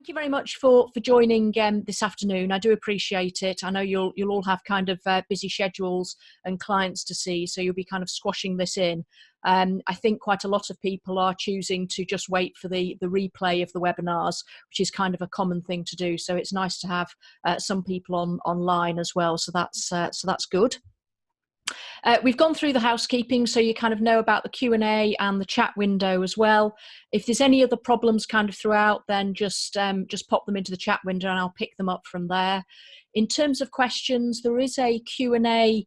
Thank you very much for joining this afternoon. I do appreciate it. I know you'll all have kind of busy schedules and clients to see, so you'll be kind of squashing this in. I think quite a lot of people are choosing to just wait for the replay of the webinars, which is kind of a common thing to do. So it's nice to have some people online as well. So that's good. We've gone through the housekeeping, so you kind of know about the Q&A and the chat window as well. If there's any other problems kind of throughout, then just pop them into the chat window and I'll pick them up from there. In terms of questions, there is a Q&A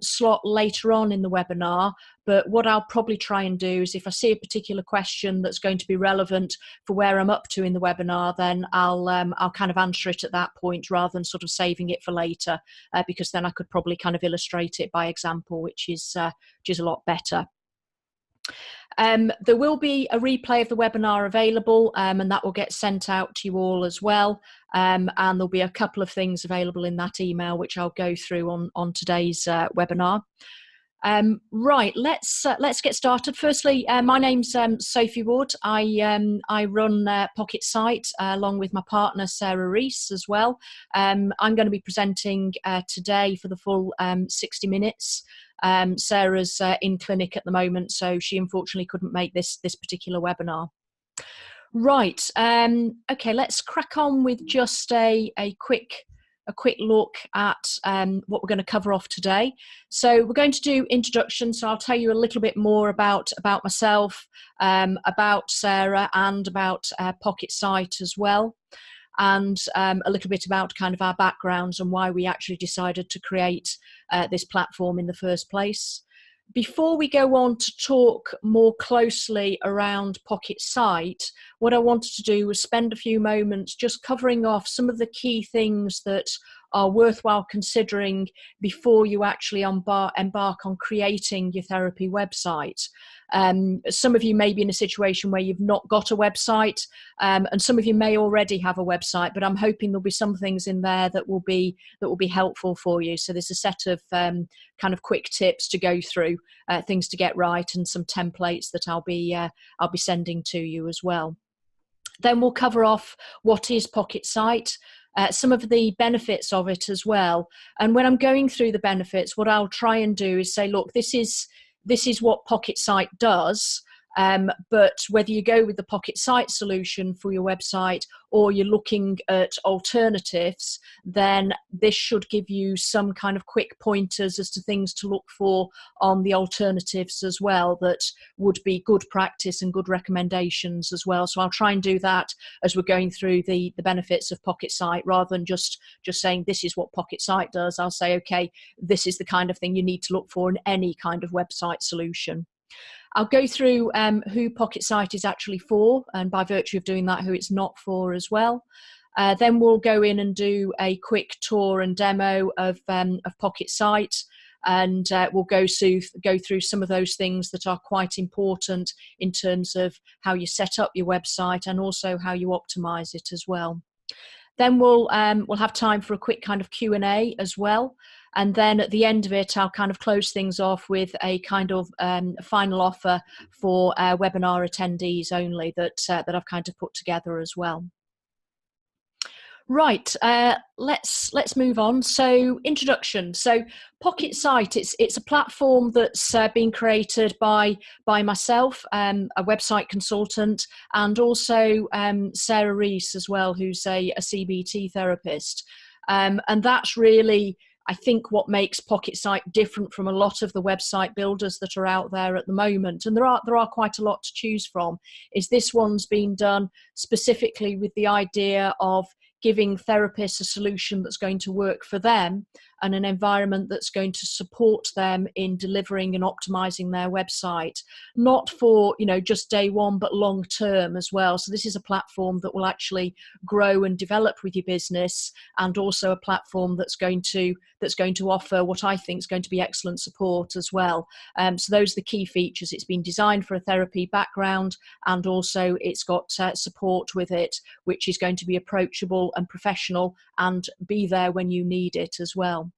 slot later on in the webinar, but what I'll probably try and do is if I see a particular question that's going to be relevant for where I'm up to in the webinar, then I'll kind of answer it at that point rather than sort of saving it for later, because then I could probably kind of illustrate it by example, which is a lot better. There will be a replay of the webinar available, and that will get sent out to you all as well. And there'll be a couple of things available in that email, which I'll go through on today's webinar. Right, let's get started. Firstly, my name's Sophie Wood. I run Pocket Site along with my partner Sarah Rees as well. I'm going to be presenting today for the full 60 minutes. Sarah's in clinic at the moment, so she unfortunately couldn't make this particular webinar. Right, okay, let's crack on with just a quick look at what we're going to cover off today. So we're going to do introduction, so I'll tell you a little bit more about myself, about Sarah, and about Pocket Site as well, and a little bit about kind of our backgrounds and why we actually decided to create this platform in the first place. Before we go on to talk more closely around Pocket Site, what I wanted to do was spend a few moments just covering off some of the key things that are worthwhile considering before you actually embark on creating your therapy website. Some of you may be in a situation where you've not got a website, and some of you may already have a website, but I'm hoping there'll be some things in there that will be helpful for you. So there's a set of kind of quick tips to go through, things to get right, and some templates that I'll be sending to you as well. Then we'll cover off what is Pocket Site, some of the benefits of it as well. And when I'm going through the benefits, what I'll try and do is say, look, this is what Pocket Site does, but whether you go with the Pocket Site solution for your website or you're looking at alternatives, then this should give you some kind of quick pointers as to things to look for on the alternatives as well that would be good practice and good recommendations as well. So I'll try and do that as we're going through the benefits of Pocket Site, rather than just saying this is what Pocket Site does. I'll say, okay, this is the kind of thing you need to look for in any kind of website solution. I'll go through who Pocket Site is actually for, and by virtue of doing that, who it's not for as well. Then we'll go in and do a quick tour and demo of Pocket Site, and we'll go through some of those things that are quite important in terms of how you set up your website and also how you optimize it as well. Then we'll have time for a quick kind of Q&A as well. And then at the end of it, I'll kind of close things off with a kind of final offer for webinar attendees only that I've kind of put together as well. Right, let's move on. So introduction. So Pocket Site, it's a platform that's been created by myself, a website consultant, and also Sarah Rees as well, who's a CBT therapist. And that's really, I think, what makes Pocket Site different from a lot of the website builders that are out there at the moment, and there are quite a lot to choose from, is this one's been done specifically with the idea of giving therapists a solution that's going to work for them and an environment that's going to support them in delivering and optimizing their website, not for, you know, just day one, but long term as well. So this is a platform that will actually grow and develop with your business, and also a platform that's going to offer what I think is going to be excellent support as well. So those are the key features. It's been designed for a therapy background, and also it's got support with it, which is going to be approachable and professional and be there when you need it as well.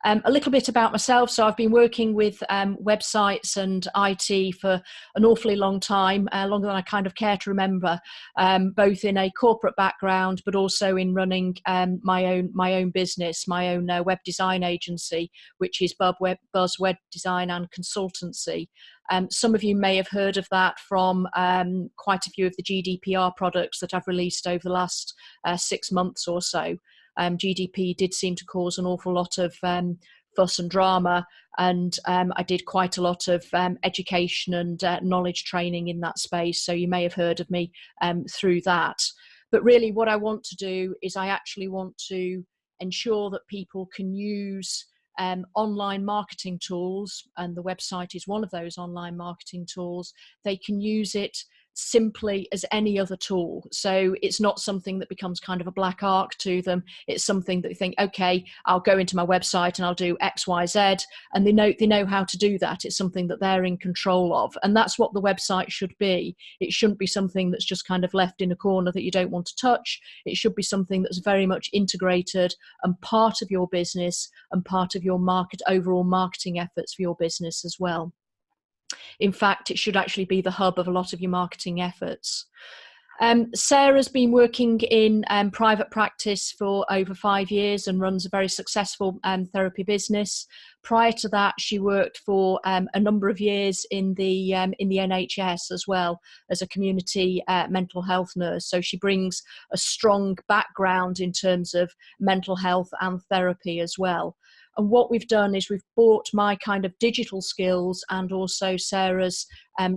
A little bit about myself. So I've been working with websites and IT for an awfully long time, longer than I kind of care to remember, both in a corporate background, but also in running my own business, my own web design agency, which is Buzz Web Design and Consultancy. Some of you may have heard of that from quite a few of the GDPR products that I've released over the last 6 months or so. GDP did seem to cause an awful lot of fuss and drama, and I did quite a lot of education and knowledge training in that space, so you may have heard of me through that. But really what I want to do is I actually want to ensure that people can use online marketing tools, and the website is one of those online marketing tools. They can use it simply as any other tool. So it's not something that becomes kind of a black arc to them. It's something that they think, okay, I'll go into my website and I'll do X, Y, Z, and they know how to do that. It's something that they're in control of, and that's what the website should be. It shouldn't be something that's just kind of left in a corner that you don't want to touch. It should be something that's very much integrated and part of your business and part of your overall marketing efforts for your business as well. In fact, it should actually be the hub of a lot of your marketing efforts. Sarah's been working in private practice for over 5 years and runs a very successful therapy business. Prior to that, she worked for a number of years in the NHS as well as a community mental health nurse. So she brings a strong background in terms of mental health and therapy as well. And what we've done is we've brought my kind of digital skills and also Sarah's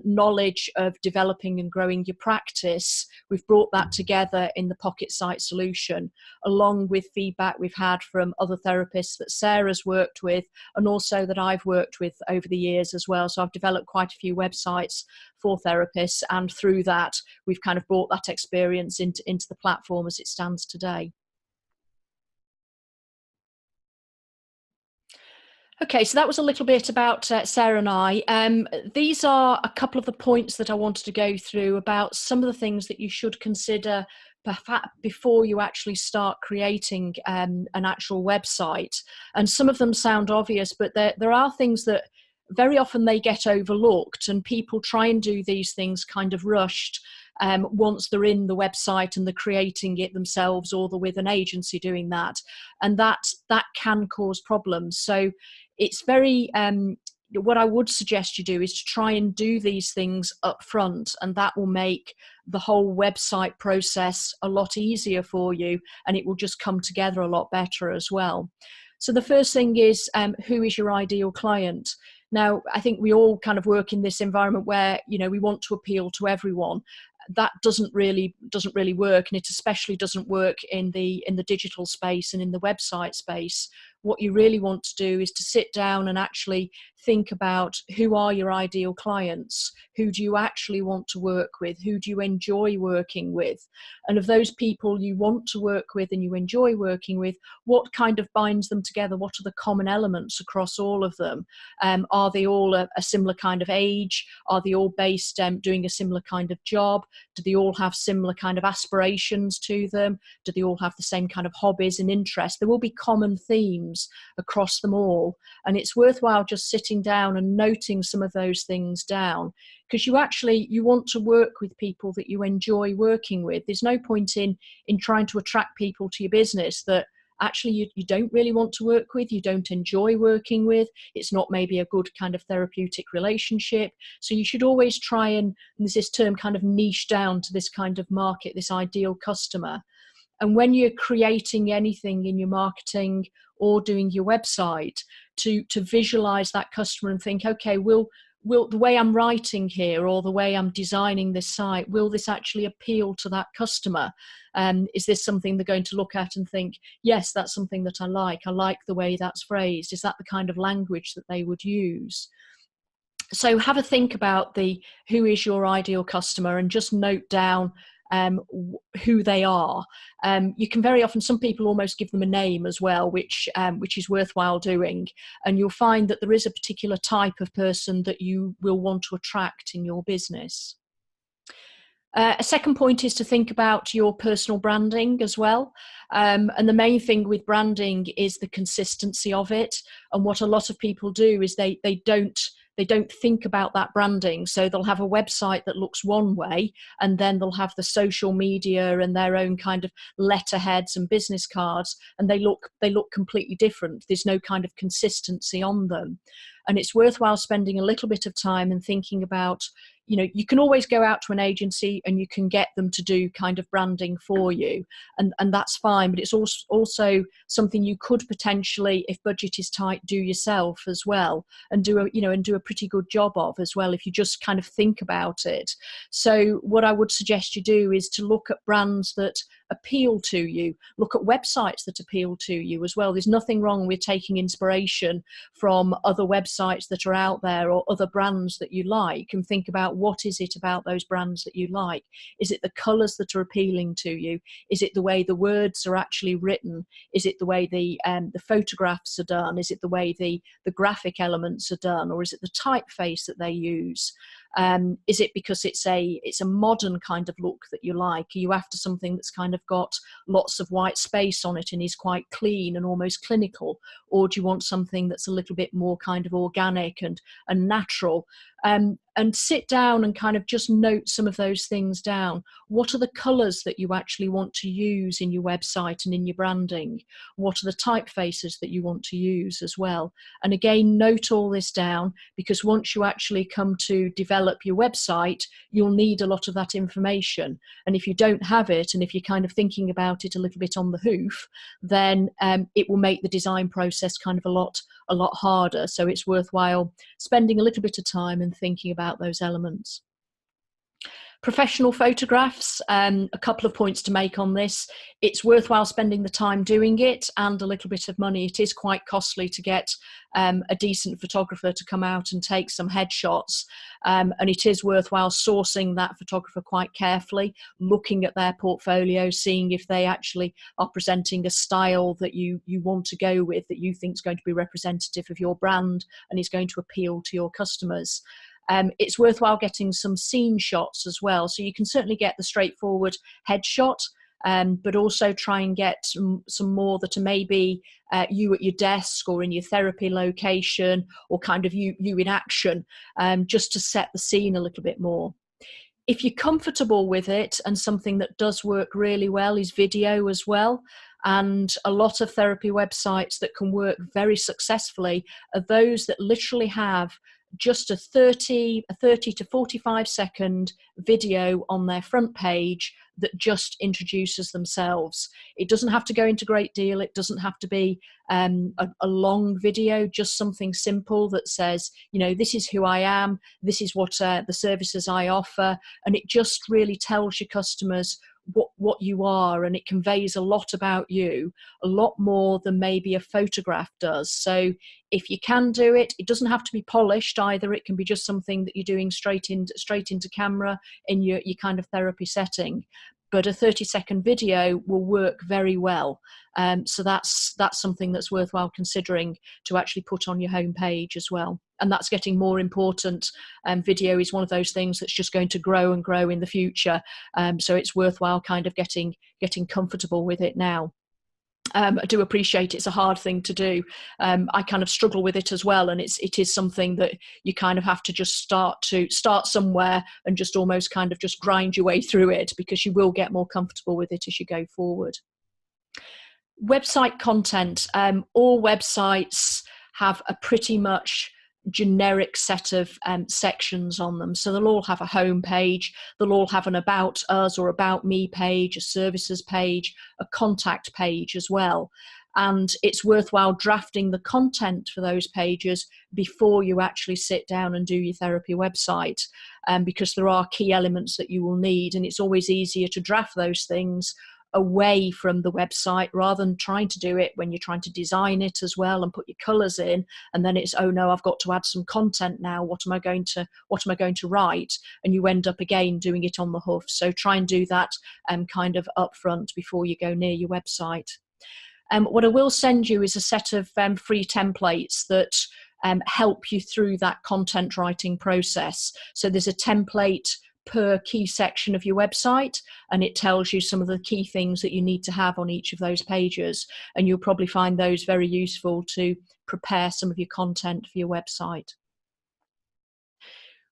knowledge of developing and growing your practice. We've brought that together in the Pocket Site solution, along with feedback we've had from other therapists that Sarah's worked with and also that I've worked with over the years as well. So I've developed quite a few websites for therapists, and through that, we've kind of brought that experience into the platform as it stands today. Okay, so that was a little bit about Sarah and I. These are a couple of the points that I wanted to go through about some of the things that you should consider before you actually start creating an actual website. And some of them sound obvious, but there are things that very often they get overlooked, and people try and do these things kind of rushed once they're in the website and they're creating it themselves, or they're with an agency doing that, and that can cause problems. So it's very what I would suggest you do is to try and do these things up front, and that will make the whole website process a lot easier for you, and it will just come together a lot better as well. So the first thing is, who is your ideal client? Now, I think we all kind of work in this environment where, you know, we want to appeal to everyone. That doesn't really work, and it especially doesn't work in the digital space and in the website space. What you really want to do is to sit down and actually think about who are your ideal clients, who do you actually want to work with, who do you enjoy working with, and of those people you want to work with and you enjoy working with, what kind of binds them together? What are the common elements across all of them? Are they all a similar kind of age? Are they all based doing a similar kind of job? Do they all have similar kind of aspirations to them? Do they all have the same kind of hobbies and interests? There will be common themes across them all, and it's worthwhile just sitting down and noting some of those things down, because you want to work with people that you enjoy working with. There's no point in trying to attract people to your business that actually you don't really want to work with, you don't enjoy working with. It's not maybe a good kind of therapeutic relationship. So you should always try and there's this term kind of niche down to this kind of market, this ideal customer. And when you're creating anything in your marketing or doing your website, to visualize that customer and think, okay, will the way I'm writing here or the way I'm designing this site, will this actually appeal to that customer? Is this something they're going to look at and think, yes, that's something that I like the way that's phrased? Is that the kind of language that they would use? So have a think about who is your ideal customer, and just note down who they are. You can very often, some people almost give them a name as well, which is worthwhile doing, and you'll find that there is a particular type of person that you will want to attract in your business. A second point is to think about your personal branding as well. And the main thing with branding is the consistency of it. And what a lot of people do is they don't think about that branding. So they'll have a website that looks one way, and then they'll have the social media and their own kind of letterheads and business cards, and they look completely different. There's no kind of consistency on them. And it's worthwhile spending a little bit of time and thinking about, you can always go out to an agency and you can get them to do kind of branding for you, and that's fine. But it's also something you could potentially, if budget is tight, do yourself as well, and do a pretty good job of as well, if you just kind of think about it. So what I would suggest you do is to look at brands that appeal to you, look at websites that appeal to you as well. There's nothing wrong with taking inspiration from other websites that are out there or other brands that you like, and think about, what is it about those brands that you like? Is it the colours that are appealing to you? Is it the way the words are actually written? Is it the way the photographs are done? Is it the way the graphic elements are done? Or is it the typeface that they use? Is it because it's a modern kind of look that you like? Are you after something that's kind of got lots of white space on it and is quite clean and almost clinical? Or do you want something that's a little bit more kind of organic and natural? And sit down and kind of just note some of those things down. What are the colours that you actually want to use in your website and in your branding? What are the typefaces that you want to use as well? And again, note all this down, because once you actually come to develop your website, you'll need a lot of that information. And if you don't have it, and if you're kind of thinking about it a little bit on the hoof, then it will make the design process kind of a lot harder. So it's worthwhile spending a little bit of time and thinking about those elements. Professional photographs, a couple of points to make on this. It's worthwhile spending the time doing it and a little bit of money. It is quite costly to get a decent photographer to come out and take some headshots, and it is worthwhile sourcing that photographer quite carefully, looking at their portfolio, seeing if they actually are presenting a style that you want to go with, that you think is going to be representative of your brand and is going to appeal to your customers. It's worthwhile getting some scene shots as well. So you can certainly get the straightforward headshot, but also try and get some more that are maybe you at your desk or in your therapy location, or kind of you in action, just to set the scene a little bit more. If you're comfortable with it, and something that does work really well is video as well. And a lot of therapy websites that can work very successfully are those that literally have just a 30 to 45 second video on their front page that just introduces themselves. It doesn't have to go into great deal. It doesn't have to be a long video, just something simple that says, this is who I am, this is what the services I offer. And it just really tells your customers what you are, and it conveys a lot about you, a lot more than maybe a photograph does. So if you can do it, it doesn't have to be polished either. It can be just something that you're doing straight into camera in your kind of therapy setting. But a 30-second video will work very well. So that's something that's worthwhile considering to actually put on your homepage as well. And that's getting more important. Video is one of those things that's just going to grow and grow in the future. So it's worthwhile kind of getting comfortable with it now. I do appreciate it's a hard thing to do. I kind of struggle with it as well, and it is something that you kind of have to just start somewhere and just almost kind of just grind your way through it, because you will get more comfortable with it as you go forward. Website content. All websites have a pretty much generic set of sections on them. So they'll all have a home page, they'll all have an about us or about me page, a services page, a contact page as well. And it's worthwhile drafting the content for those pages before you actually sit down and do your therapy website, because there are key elements that you will need, and it's always easier to draft those things away from the website rather than trying to do it when you're trying to design it as well and put your colors in, and then it's, oh no, I've got to add some content now, what am I going to write? And you end up again doing it on the hoof. So try and do that kind of upfront before you go near your website. What I will send you is a set of free templates that help you through that content writing process. So there's a template per key section of your website, and it tells you some of the key things that you need to have on each of those pages. And you'll probably find those very useful to prepare some of your content for your website.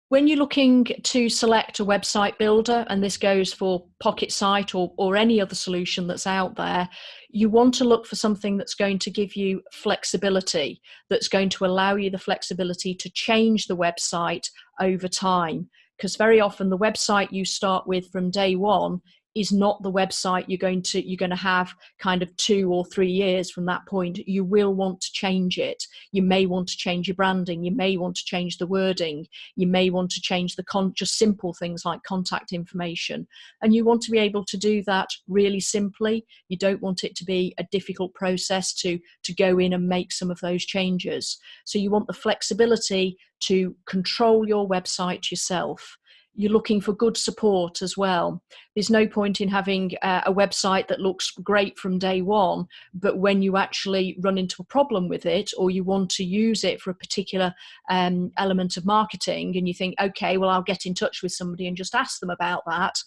When you're looking to select a website builder, and this goes for PocketSite or any other solution that's out there, you want to look for something that's going to give you flexibility, that's going to allow you the flexibility to change the website over time. Because very often the website you start with from day one is not the website you're going to have kind of 2 or 3 years from that point. You will want to change it. You may want to change your branding. You may want to change the wording. You may want to change just simple things like contact information. And you want to be able to do that really simply. You don't want it to be a difficult process to go in and make some of those changes. So you want the flexibility to control your website yourself. You're looking for good support as well. There's no point in having a website that looks great from day one, but when you actually run into a problem with it, or you want to use it for a particular element of marketing, and you think, okay, well, I'll get in touch with somebody and just ask them about that,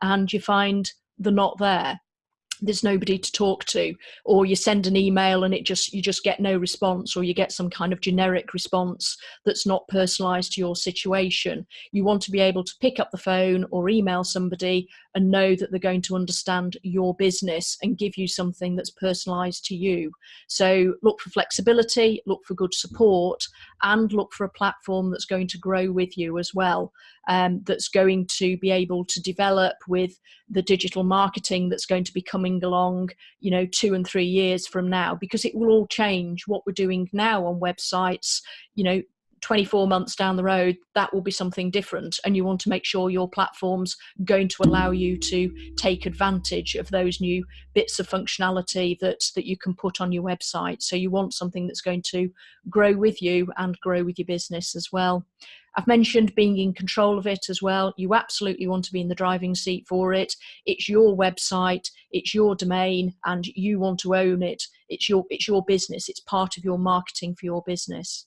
and you find they're not there. There's nobody to talk to, or you send an email and you just get no response, or you get some kind of generic response that's not personalized to your situation. You want to be able to pick up the phone or email somebody and know that they're going to understand your business and give you something that's personalized to you. So look for flexibility, look for good support, and look for a platform that's going to grow with you as well, that's going to be able to develop with the digital marketing that's going to be coming along, 2 and 3 years from now, because it will all change. What we're doing now on websites, 24 months down the road, that will be something different. And you want to make sure your platform's going to allow you to take advantage of those new bits of functionality that you can put on your website. So you want something that's going to grow with you and grow with your business as well. I've mentioned being in control of it as well. You absolutely want to be in the driving seat for it. It's your website, it's your domain, and you want to own it. It's your business. It's part of your marketing for your business.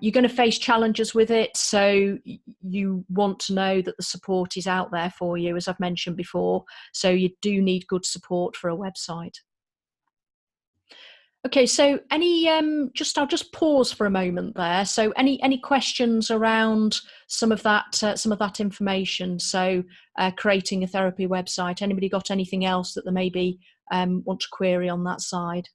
You're going to face challenges with it, so you want to know that the support is out there for you, as I've mentioned before. So you do need good support for a website. Okay, so I'll just pause for a moment there. So any questions around some of that information? So creating a therapy website. Anybody got anything else that they maybe want to query on that side?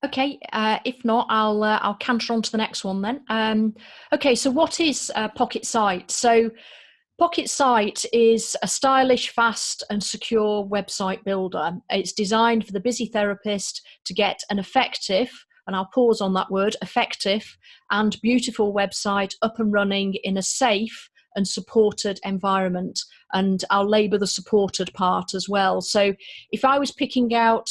Okay, if not, I'll canter on to the next one then. Okay, so what is PocketSite? So PocketSite is a stylish, fast and secure website builder. It's designed for the busy therapist to get an effective, and I'll pause on that word, effective and beautiful website up and running in a safe and supported environment. And I'll labour the supported part as well. So if I was picking out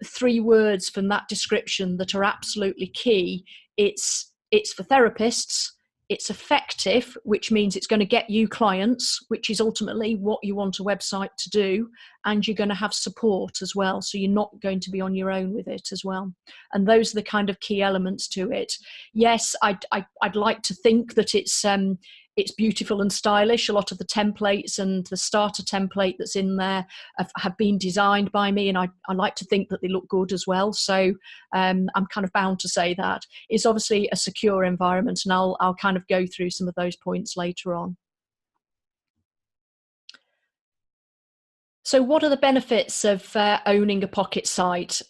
3 words from that description that are absolutely key, it's for therapists, it's effective, which means it's going to get you clients, which is ultimately what you want a website to do, and you're going to have support as well, so you're not going to be on your own with it as well. And those are the kind of key elements to it. Yes, I'd like to think that it's beautiful and stylish. A lot of the templates and the starter template that's in there have been designed by me, and I like to think that they look good as well. So I'm kind of bound to say that. It's obviously a secure environment, and I'll kind of go through some of those points later on. So what are the benefits of owning a PocketSite?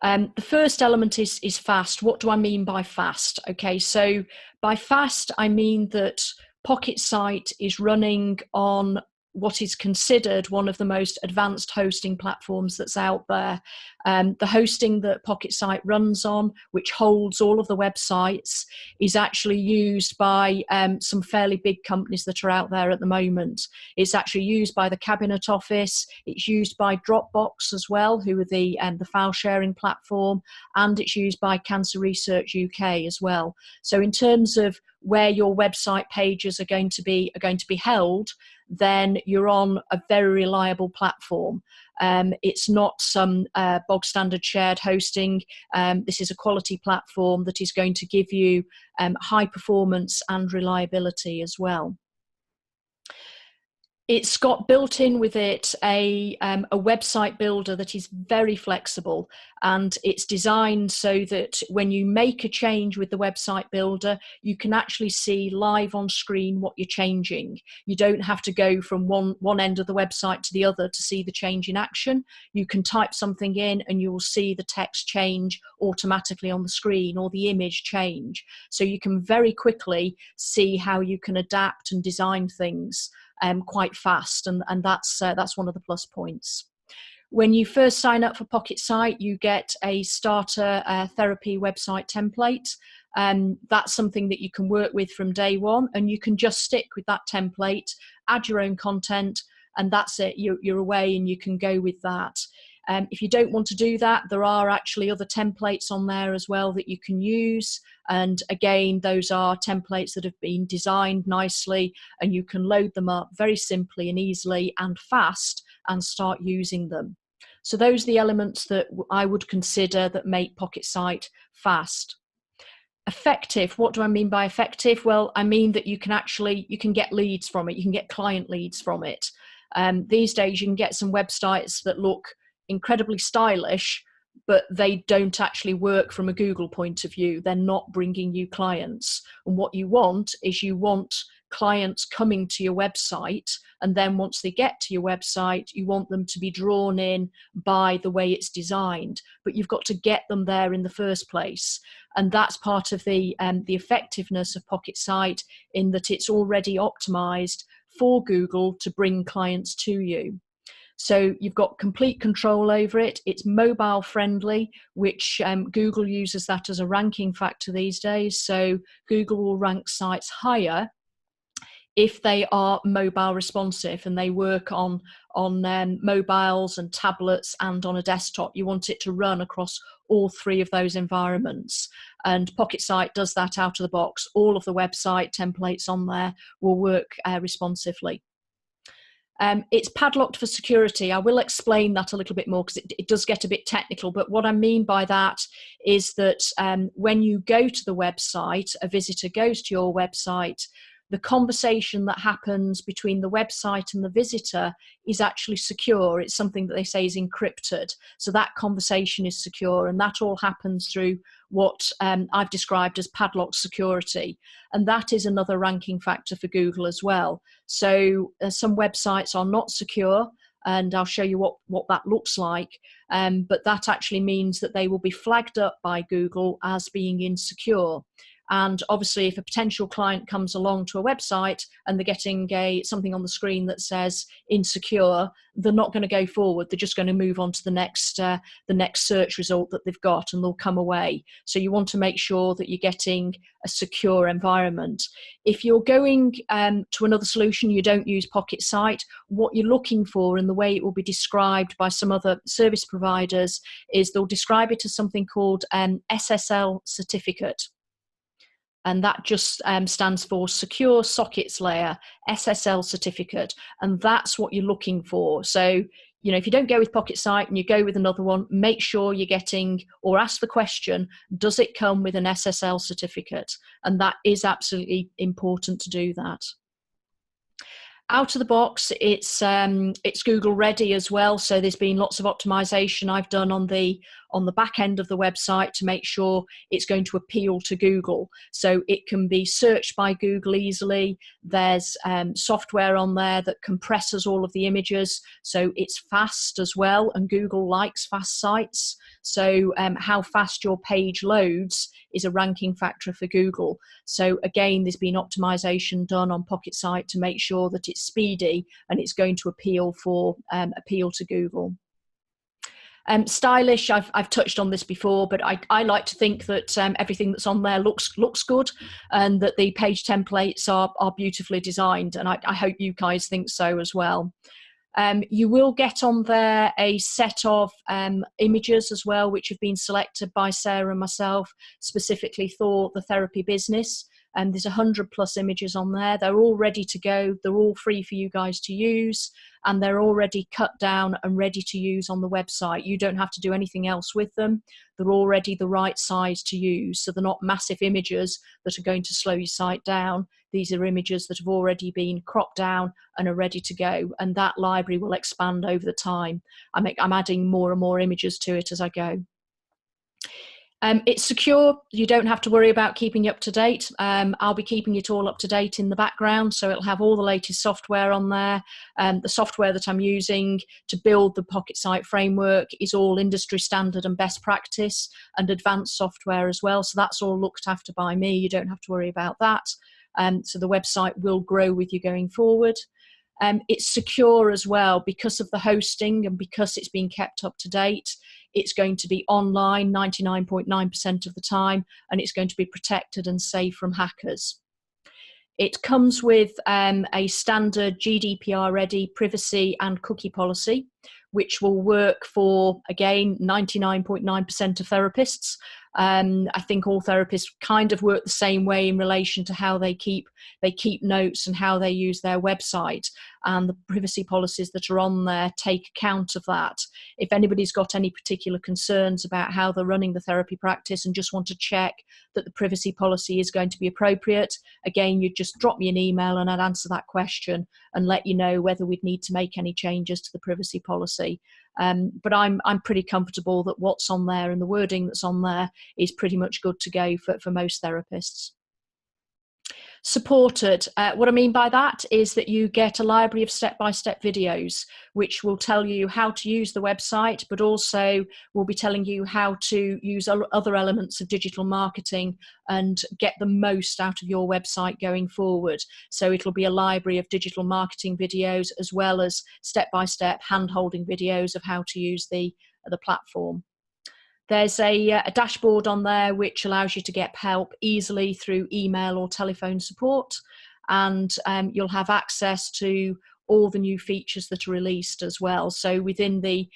The first element is fast. What do I mean by fast? Okay, so by fast, I mean that PocketSite is running on what is considered one of the most advanced hosting platforms that's out there. The hosting that PocketSite runs on, which holds all of the websites, is actually used by some fairly big companies that are out there at the moment. It's actually used by the Cabinet Office, it's used by Dropbox as well, who are the file sharing platform, and it's used by Cancer Research UK as well. So in terms of where your website pages are going to be held, then you're on a very reliable platform. It's not some bog standard shared hosting. This is a quality platform that is going to give you high performance and reliability as well. It's got built in with it a website builder that is very flexible, and it's designed so that when you make a change with the website builder, you can actually see live on screen what you're changing. You don't have to go from one end of the website to the other to see the change in action. You can type something in and you will see the text change automatically on the screen, or the image change. So you can very quickly see how you can adapt and design things quite fast, and that's one of the plus points. When you first sign up for PocketSite, you get a starter therapy website template. That's something that you can work with from day one, and you can just stick with that template, add your own content, and that's it. You're away and you can go with that. If you don't want to do that, there are actually other templates on there as well that you can use. And again, those are templates that have been designed nicely, and you can load them up very simply and easily and fast and start using them. So those are the elements that I would consider that make PocketSite fast. Effective. What do I mean by effective? Well, I mean that you can get leads from it. You can get client leads from it. These days you can get some websites that look incredibly stylish, but they don't actually work from a Google point of view. They're not bringing you clients. And what you want is clients coming to your website, and then once they get to your website, you want them to be drawn in by the way it's designed, but you've got to get them there in the first place. And that's part of the effectiveness of PocketSite, in that it's already optimized for Google to bring clients to you. So you've got complete control over it. It's mobile friendly, which Google uses that as a ranking factor these days. So Google will rank sites higher if they are mobile responsive and they work on mobiles and tablets and on a desktop. You want it to run across all three of those environments. And PocketSite does that out of the box. All of the website templates on there will work responsively. It's padlocked for security. I will explain that a little bit more because it does get a bit technical. But what I mean by that is that when you go to the website, a visitor goes to your website, the conversation that happens between the website and the visitor is actually secure. It's something that they say is encrypted. So that conversation is secure, and that all happens through what I've described as padlock security. And that is another ranking factor for Google as well. So some websites are not secure, and I'll show you what that looks like. But that actually means that they will be flagged up by Google as being insecure. And obviously, if a potential client comes along to a website and they're getting something on the screen that says insecure, they're not going to go forward. They're just going to move on to the next search result that they've got, and they'll come away. So you want to make sure that you're getting a secure environment. If you're going to another solution, you don't use PocketSite, what you're looking for, and the way it will be described by some other service providers, is they'll describe it as something called SSL certificate. And that just stands for Secure Sockets Layer, SSL certificate. And that's what you're looking for. So, if you don't go with PocketSite and you go with another one, make sure you're getting, or ask the question, does it come with an SSL certificate? And that is absolutely important to do that. Out of the box, it's Google ready as well. So there's been lots of optimization I've done on the back end of the website to make sure it's going to appeal to Google. So it can be searched by Google easily. There's software on there that compresses all of the images, so it's fast as well. And Google likes fast sites. So how fast your page loads is a ranking factor for Google. So again, there's been optimization done on PocketSite to make sure that it's speedy and it's going to appeal to Google. Stylish, I've touched on this before, but I like to think that everything that's on there looks good, and that the page templates are beautifully designed, and I hope you guys think so as well. You will get on there a set of images as well, which have been selected by Sarah and myself specifically for the therapy business. There's 100+ images on there. They're all ready to go. They're all free for you guys to use, and they're already cut down and ready to use on the website. You don't have to do anything else with them. They're already the right size to use. So they're not massive images that are going to slow your site down. These are images that have already been cropped down and are ready to go. And that library will expand over the time. I'm adding more and more images to it as I go. It's secure. You don't have to worry about keeping it up to date. I'll be keeping it all up to date in the background, so it'll have all the latest software on there. The software that I'm using to build the PocketSite framework is all industry standard and best practice, and advanced software as well. So that's all looked after by me. You don't have to worry about that. So the website will grow with you going forward. It's secure as well because of the hosting and because it's being kept up to date. It's going to be online 99.9% of the time, and it's going to be protected and safe from hackers. It comes with a standard GDPR-ready privacy and cookie policy, which will work for, again, 99.9% of therapists. I think all therapists kind of work the same way in relation to how they keep notes and how they use their website, and the privacy policies that are on there take account of that. If anybody's got any particular concerns about how they're running the therapy practice and just want to check that the privacy policy is going to be appropriate, again, you'd just drop me an email and I'd answer that question and let you know whether we'd need to make any changes to the privacy policy. But I'm pretty comfortable that what's on there and the wording that's on there is pretty much good to go for most therapists. Supported. What I mean by that is that you get a library of step-by-step videos which will tell you how to use the website, but also will be telling you how to use other elements of digital marketing and get the most out of your website going forward. So it'll be a library of digital marketing videos as well as step-by-step hand-holding videos of how to use the platform. There's a dashboard on there which allows you to get help easily through email or telephone support, and you'll have access to all the new features that are released as well. So within the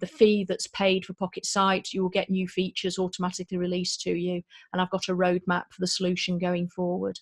fee that's paid for PocketSite, you will get new features automatically released to you, and I've got a roadmap for the solution going forward.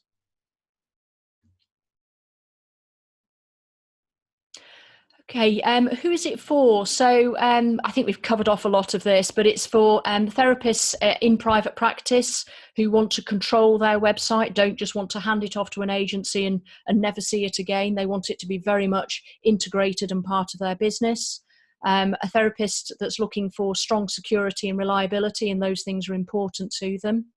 Okay, who is it for? So I think we've covered off a lot of this, but it's for therapists in private practice who want to control their website, don't just want to hand it off to an agency and never see it again. They want it to be very much integrated and part of their business. A therapist that's looking for strong security and reliability, and those things are important to them.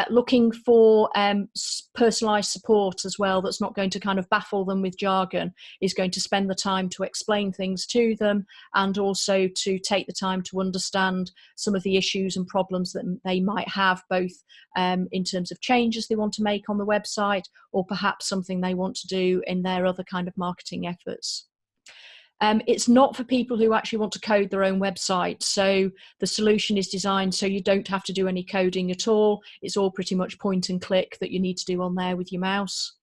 Looking for personalised support as well, that's not going to kind of baffle them with jargon, is going to spend the time to explain things to them and also to take the time to understand some of the issues and problems that they might have, both in terms of changes they want to make on the website or perhaps something they want to do in their other kind of marketing efforts. It's not for people who actually want to code their own website. So the solution is designed so you don't have to do any coding at all. It's all pretty much point and click that you need to do on there with your mouse.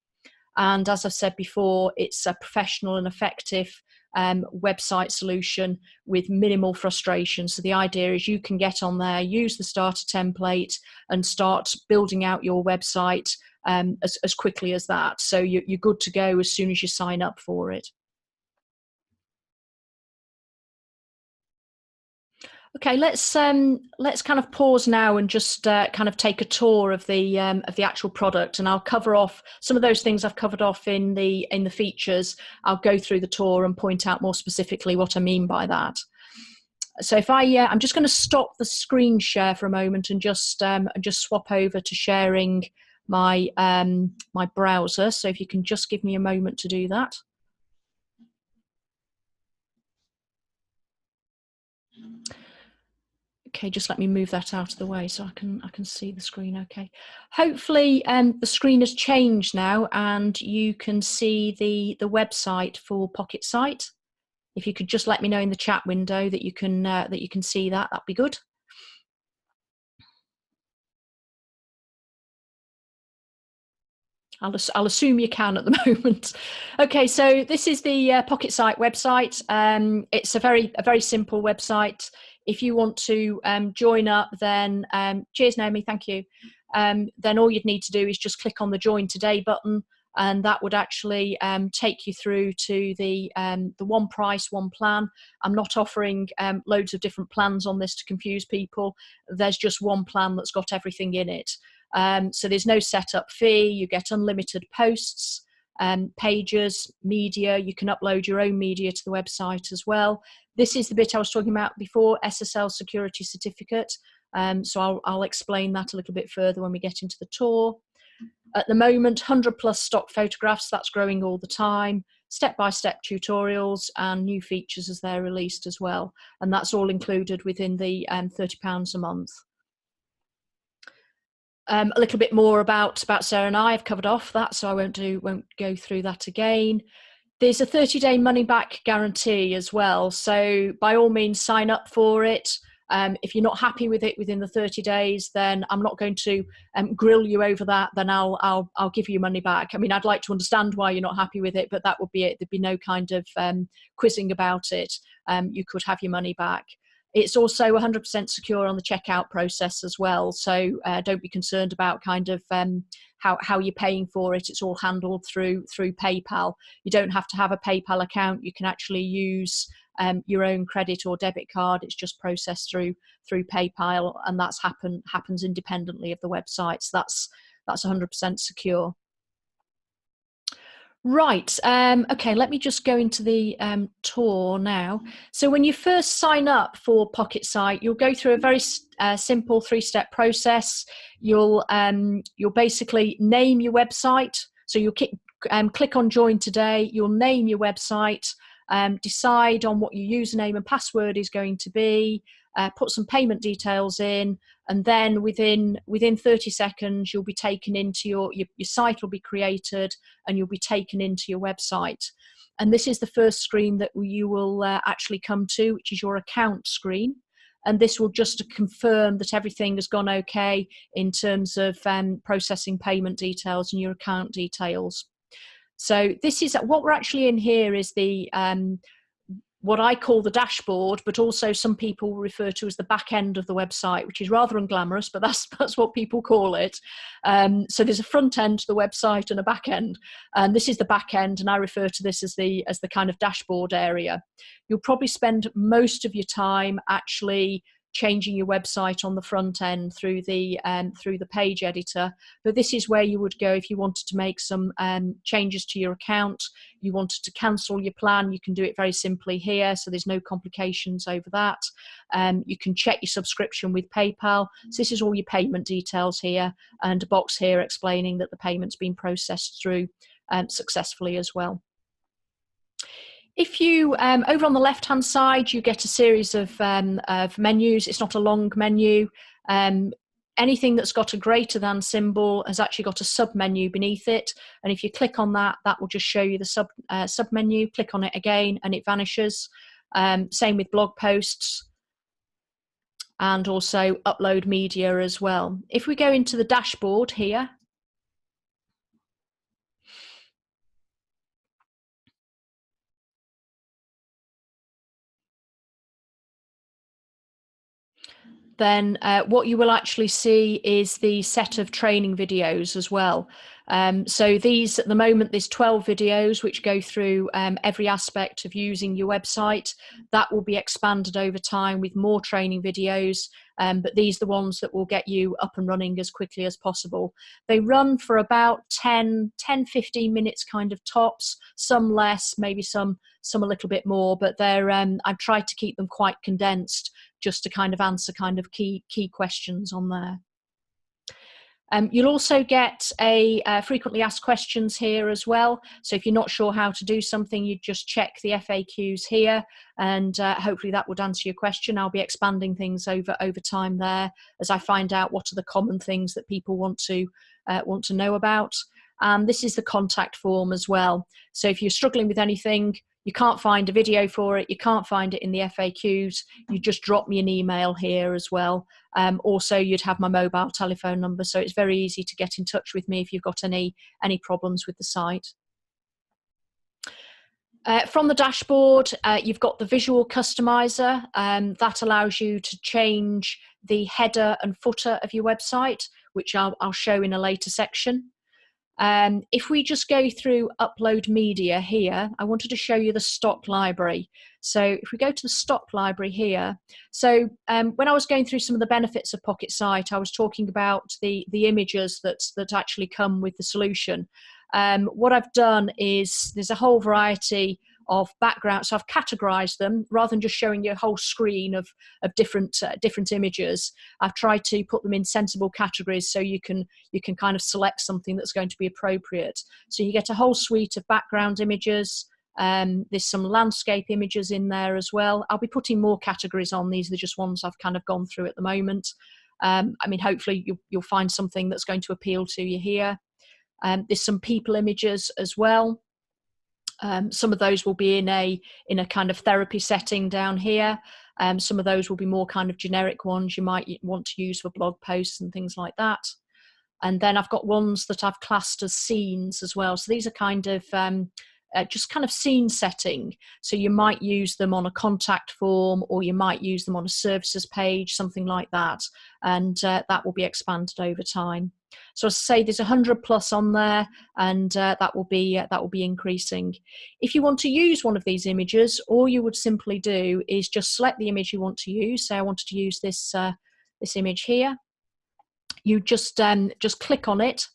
And as I've said before, it's a professional and effective website solution with minimal frustration. So the idea is you can get on there, use the starter template and start building out your website as quickly as that. So you're good to go as soon as you sign up for it. Okay, let's kind of pause now and just kind of take a tour of the actual product, and I'll cover off some of those things I've covered off in the features. I'll go through the tour and point out more specifically what I mean by that. So if I'm just going to stop the screen share for a moment and just swap over to sharing my my browser. So if you can just give me a moment to do that. Okay, just let me move that out of the way so I can see the screen okay. Hopefully the screen has changed now and you can see the website for PocketSite. If you could just let me know in the chat window that you can see that, that'd be good. I'll assume you can at the moment. Okay, so this is the PocketSite website. It's a very simple website. If you want to join up, then cheers, Naomi, thank you. then all you'd need to do is just click on the Join Today button, and that would actually take you through to the one price, one plan. I'm not offering loads of different plans on this to confuse people. There's just one plan that's got everything in it. So there's no setup fee. You get unlimited posts, pages, media. You can upload your own media to the website as well. This is the bit I was talking about before, SSL security certificate. So I'll explain that a little bit further when we get into the tour. At the moment, 100 plus stock photographs, that's growing all the time, step-by-step tutorials and new features as they're released as well. And that's all included within the £30 a month. A little bit more about Sarah and I. I've covered off that, so I won't go through that again. There's a 30-day money-back guarantee as well. So by all means, sign up for it. If you're not happy with it within the 30 days, then I'm not going to grill you over that. Then I'll give you money back. I mean, I'd like to understand why you're not happy with it, but that would be it. There'd be no kind of quizzing about it. You could have your money back. It's also 100% secure on the checkout process as well. So don't be concerned about kind of how you're paying for it. It's all handled through PayPal. You don't have to have a PayPal account. You can actually use your own credit or debit card. It's just processed through PayPal, and that's happens independently of the website. So that's 100% secure. Right, okay, let me just go into the tour now. So when you first sign up for PocketSite, you'll go through a very simple 3-step process. You'll basically name your website. So you'll click on Join Today, you'll name your website, decide on what your username and password is going to be, put some payment details in, and then within 30 seconds you'll be taken into your site will be created and you'll be taken into your website. And this is the first screen that you will actually come to, which is your account screen. And this will just confirm that everything has gone okay in terms of processing payment details and your account details. So this is what we're actually in here is the what I call the dashboard, but also some people refer to as the back end of the website, which is rather unglamorous, but that's what people call it. So there's a front end to the website and a back end, and this is the back end, and I refer to this as the kind of dashboard area. You'll probably spend most of your time actually changing your website on the front end through the page editor, but this is where you would go if you wanted to make some changes to your account. You wanted to cancel your plan, you can do it very simply here, so there's no complications over that. You can check your subscription with PayPal. So this is all your payment details here, and a box here explaining that the payment's been processed through successfully as well. If you, over on the left-hand side, you get a series of menus. It's not a long menu. Anything that's got a greater than symbol has actually got a sub-menu beneath it. And if you click on that, that will just show you the sub-menu. Click on it again and it vanishes. Same with blog posts and also upload media as well. If we go into the dashboard here, then what you will actually see is the set of training videos as well. So these, at the moment, there's 12 videos which go through every aspect of using your website. That will be expanded over time with more training videos, but these are the ones that will get you up and running as quickly as possible. They run for about 10, 15 minutes kind of tops, some less, maybe some a little bit more, but they're I've tried to keep them quite condensed just to kind of answer kind of key questions on there. You'll also get a frequently asked questions here as well. So if you're not sure how to do something, you just check the FAQs here, and hopefully that would answer your question. I'll be expanding things over time there as I find out what are the common things that people want to know about. And this is the contact form as well. So if you're struggling with anything, you can't find a video for it, you can't find it in the FAQs, you just drop me an email here as well. Also, you'd have my mobile telephone number, so it's very easy to get in touch with me if you've got any problems with the site. From the dashboard, you've got the visual customizer. That allows you to change the header and footer of your website, which I'll show in a later section. If we just go through upload media here, I wanted to show you the stock library. So if we go to the stock library here, so when I was going through some of the benefits of PocketSite, I was talking about the images that actually come with the solution. What I've done is there's a whole variety of backgrounds. So I've categorized them rather than just showing you a whole screen of different images. I've tried to put them in sensible categories so you can kind of select something that's going to be appropriate. So you get a whole suite of background images. There's some landscape images in there as well. I'll be putting more categories on. These are just ones I've kind of gone through at the moment. I mean, hopefully you'll find something that's going to appeal to you here. There's some people images as well. Some of those will be in a kind of therapy setting down here. Some of those will be more kind of generic ones you might want to use for blog posts and things like that. And then I've got ones that I've classed as scenes as well. So these are kind of just kind of scene setting. So you might use them on a contact form, or you might use them on a services page, something like that. And that will be expanded over time. So as I say, there's 100 plus on there, and that will be increasing. If you want to use one of these images, all you would simply do is just select the image you want to use. Say I wanted to use this this image here. You just click on it,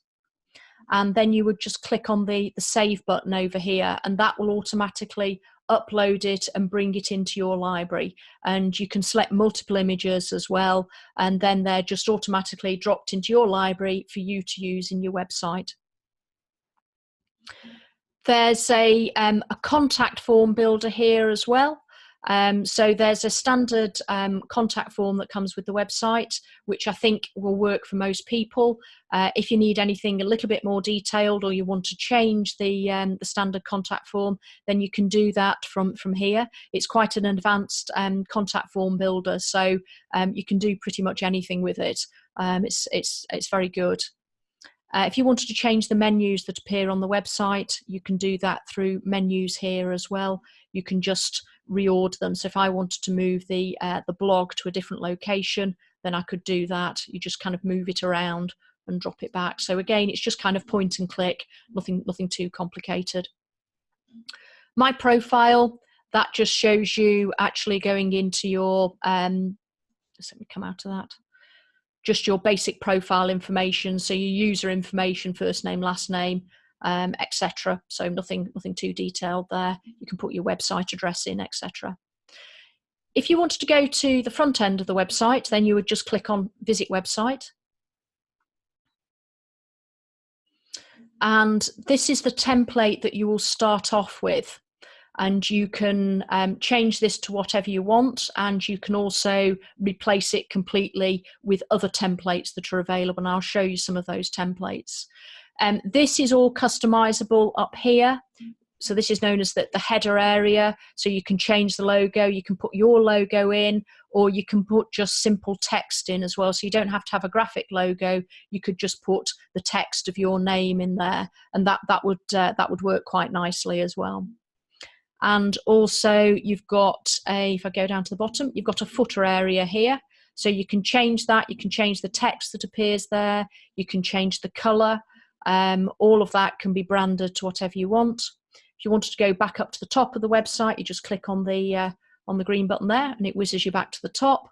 and then you would just click on the save button over here, and that will automatically upload it and bring it into your library. And you can select multiple images as well, and then they're just automatically dropped into your library for you to use in your website. There's a contact form builder here as well. So there's a standard contact form that comes with the website, which I think will work for most people. If you need anything a little bit more detailed, or you want to change the standard contact form, then you can do that from here. It's quite an advanced contact form builder, so you can do pretty much anything with it. It's very good. If you wanted to change the menus that appear on the website, you can do that through menus here as well. You can just reorder them. So if I wanted to move the blog to a different location, then I could do that. You just kind of move it around and drop it back. So again, it's just kind of point and click, nothing too complicated. My profile, that just shows you actually going into your, let me come out of that. Just your basic profile information, so your user information, first name, last name, etc. So nothing too detailed there. You can put your website address in, etc. If you wanted to go to the front end of the website, then you would just click on Visit Website. And this is the template that you will start off with. And you can change this to whatever you want, and you can also replace it completely with other templates that are available, and I'll show you some of those templates. This is all customizable up here. So this is known as the header area. So you can change the logo, you can put your logo in, or you can put just simple text in as well. So you don't have to have a graphic logo. You could just put the text of your name in there, and that would work quite nicely as well. And also you've got if I go down to the bottom, you've got a footer area here. So you can change that. You can change the text that appears there. You can change the color. All of that can be branded to whatever you want. If you wanted to go back up to the top of the website, you just click on the green button there, and it whizzes you back to the top.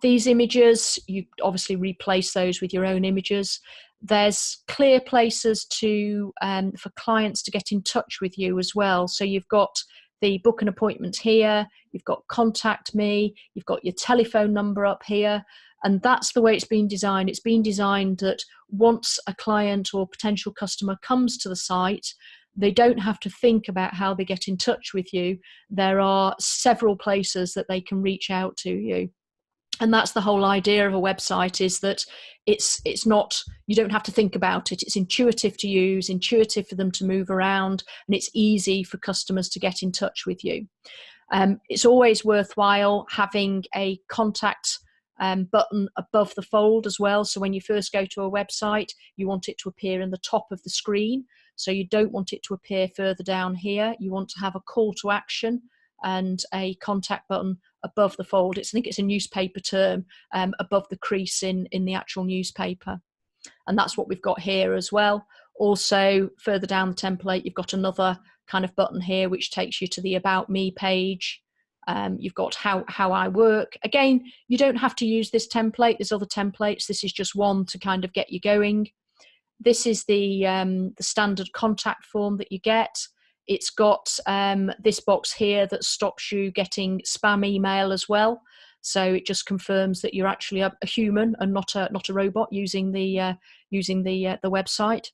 These images, you obviously replace those with your own images. There's clear places for clients to get in touch with you as well. So you've got the book an appointment here, you've got contact me, you've got your telephone number up here, and that's the way it's been designed. It's been designed that once a client or potential customer comes to the site, they don't have to think about how they get in touch with you. There are several places that they can reach out to you. And that's the whole idea of a website, is that it's not, you don't have to think about it. It's intuitive to use, intuitive for them to move around, and it's easy for customers to get in touch with you. It's always worthwhile having a contact button above the fold as well. So when you first go to a website, you want it to appear in the top of the screen. So you don't want it to appear further down here. You want to have a call to action and a contact button above the fold. I think it's a newspaper term, above the crease in the actual newspaper. And that's what we've got here as well. Also, further down the template, you've got another kind of button here, which takes you to the About Me page. You've got how I work. Again, you don't have to use this template. There's other templates. This is just one to kind of get you going. This is the standard contact form that you get. It's got this box here that stops you getting spam email as well. So it just confirms that you're actually a human and not a robot using the website.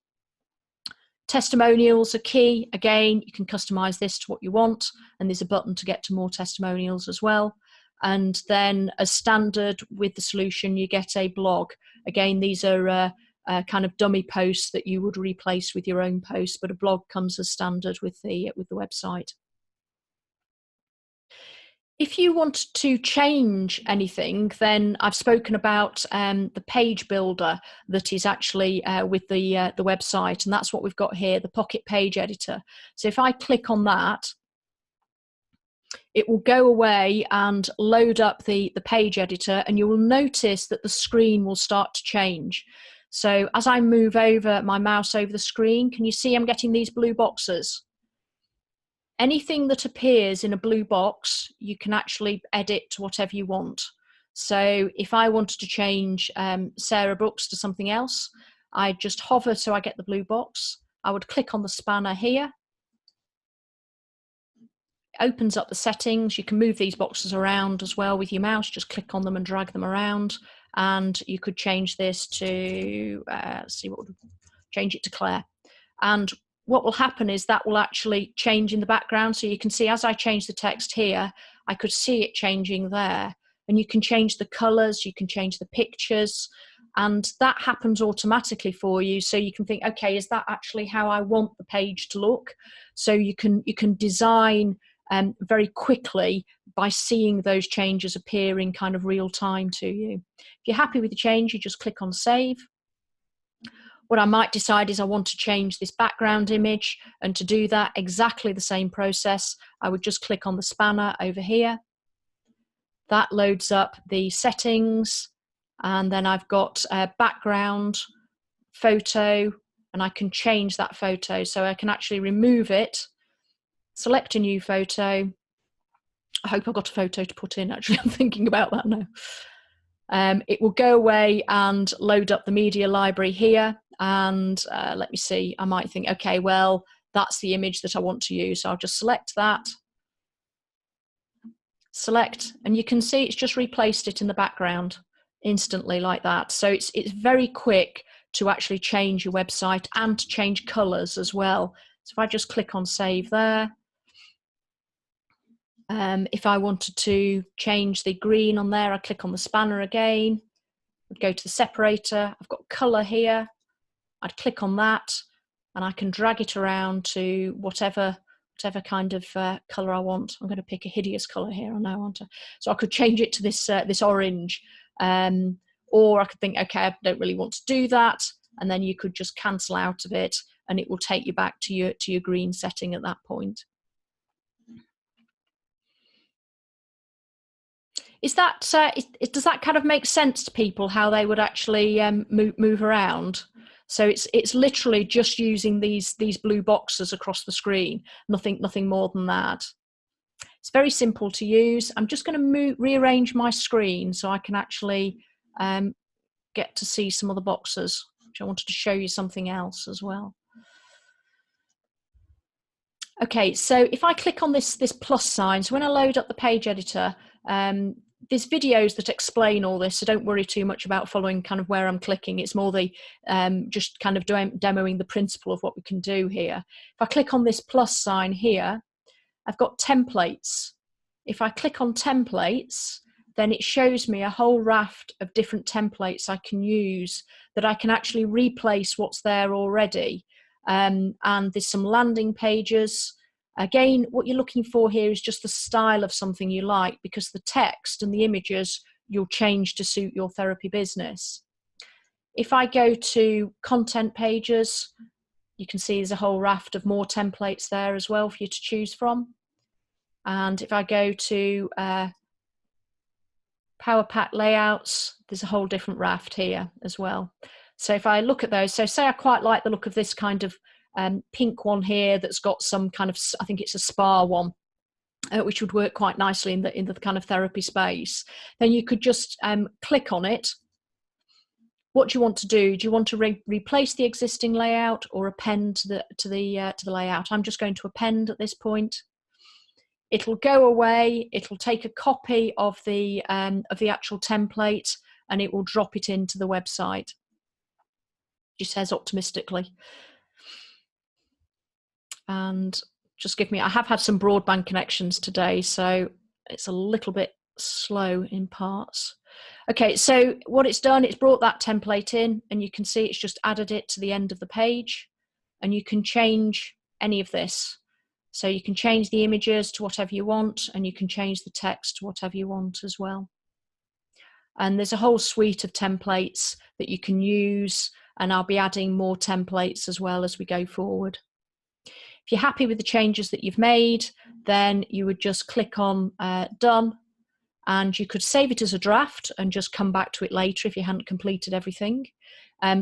Testimonials are key. Again, you can customize this to what you want, and there's a button to get to more testimonials as well. And then, as standard with the solution, you get a blog. Again, these are kind of dummy posts that you would replace with your own posts, but a blog comes as standard with the website. If you want to change anything, then I've spoken about the page builder that is actually with the website, and that's what we've got here, the Pocket Page Editor. So if I click on that, it will go away and load up the page editor, and you will notice that the screen will start to change. So as I move over my mouse over the screen, can you see I'm getting these blue boxes? Anything that appears in a blue box, you can actually edit to whatever you want. So if I wanted to change Sarah Brooks to something else, I just hover so I get the blue box. I would click on the spanner here. It opens up the settings. You can move these boxes around as well with your mouse. Just click on them and drag them around. And you could change this to, change it to Claire. And what will happen is that will actually change in the background. So you can see as I change the text here, I could see it changing there. And you can change the colors, you can change the pictures, and that happens automatically for you. So you can think, okay, is that actually how I want the page to look? So you can design very quickly by seeing those changes appear in kind of real time to you. If you're happy with the change, you just click on Save. What I might decide is I want to change this background image, and to do that, exactly the same process. I would just click on the spanner over here. That loads up the settings, and then I've got a background photo, and I can change that photo. So I can actually remove it, select a new photo. I hope I've got a photo to put in, actually. I'm thinking about that now. It will go away and load up the media library here. And let me see, I might think, okay, well, that's the image that I want to use. So I'll just select that, select, and you can see it's just replaced it in the background instantly like that. So it's very quick to actually change your website and to change colors as well. So if I just click on Save there, if I wanted to change the green on there, I click on the spanner again, I'd go to the separator, I've got color here, I'd click on that, and I can drag it around to whatever kind of color I want. I'm going to pick a hideous color here, I know, aren't I? So I could change it to this this orange, or I could think, okay, I don't really want to do that, and then you could just cancel out of it, and it will take you back to your green setting at that point. Is that does that kind of make sense to people how they would actually move around? So it's literally just using these blue boxes across the screen, nothing more than that. It's very simple to use. I'm just going to rearrange my screen so I can actually get to see some of the boxes, which I wanted to show you something else as well. Okay, so if I click on this plus sign, so when I load up the page editor, there's videos that explain all this, so don't worry too much about following kind of where I'm clicking. It's more the just kind of demoing the principle of what we can do here. If I click on this plus sign here, I've got templates. If I click on templates, then it shows me a whole raft of different templates I can use that I can actually replace what's there already. And there's some landing pages. Again, what you're looking for here is just the style of something you like, because the text and the images you'll change to suit your therapy business. If I go to content pages, you can see there's a whole raft of more templates there as well for you to choose from. And if I go to Power Pack layouts, there's a whole different raft here as well. So if I look at those, so say I quite like the look of this kind of pink one here that's got some kind of, I think it's a spa one, which would work quite nicely in the kind of therapy space. Then you could just click on it. What do you want to do? Do you want to replace the existing layout or append to the layout? I'm just going to append at this point. It'll go away. It'll take a copy of the actual template and it will drop it into the website. She says optimistically. And just give me, I have had some broadband connections today, so it's a little bit slow in parts. Okay, so what it's done, it's brought that template in and you can see it's just added it to the end of the page, and you can change any of this. So you can change the images to whatever you want, and you can change the text to whatever you want as well. And there's a whole suite of templates that you can use, and I'll be adding more templates as well as we go forward. If you're happy with the changes that you've made, then you would just click on Done, and you could save it as a draft and just come back to it later if you hadn't completed everything.